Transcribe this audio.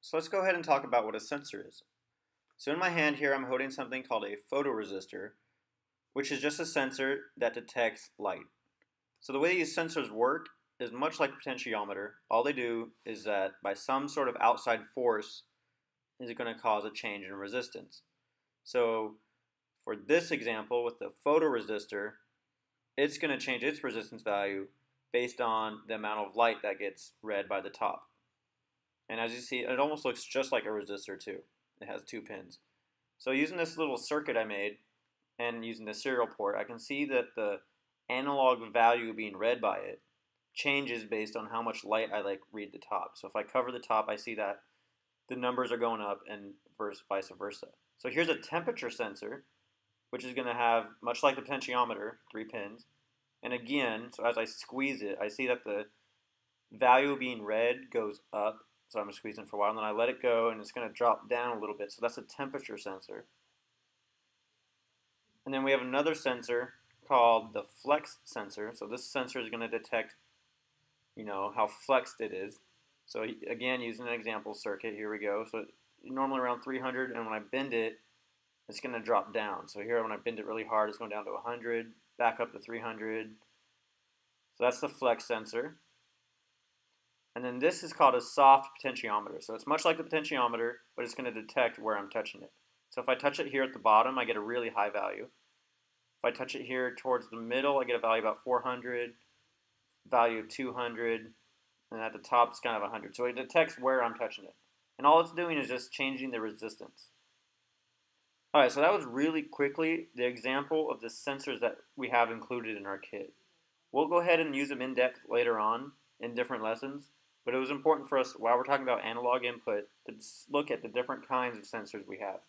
So let's go ahead and talk about what a sensor is. So in my hand here, I'm holding something called a photoresistor, which is just a sensor that detects light. So the way these sensors work is much like a potentiometer. All they do is that by some sort of outside force is going to cause a change in resistance. So for this example with the photoresistor, it's going to change its resistance value based on the amount of light that gets read by the top. And as you see, it almost looks just like a resistor too. It has two pins. So using this little circuit I made and using the serial port, I can see that the analog value being read by it changes based on how much light I read the top. So if I cover the top, I see that the numbers are going up and vice versa. So here's a temperature sensor, which is going to have, much like the potentiometer, three pins. And again, so as I squeeze it, I see that the value being read goes up. So I'm squeezing for a while, and then I let it go, and it's going to drop down a little bit. So that's a temperature sensor. And then we have another sensor called the flex sensor. So this sensor is going to detect, how flexed it is. So again, using an example circuit, here we go. So normally around 300, and when I bend it, it's going to drop down. So here, when I bend it really hard, it's going down to 100, back up to 300. So that's the flex sensor. And then this is called a soft potentiometer. So it's much like the potentiometer, but it's going to detect where I'm touching it. So if I touch it here at the bottom, I get a really high value. If I touch it here towards the middle, I get a value about 400, value of 200, and at the top it's kind of 100. So it detects where I'm touching it. And all it's doing is just changing the resistance. All right, so that was really quickly the example of the sensors that we have included in our kit. We'll go ahead and use them in depth later on in different lessons, but it was important for us while we're talking about analog input to look at the different kinds of sensors we have.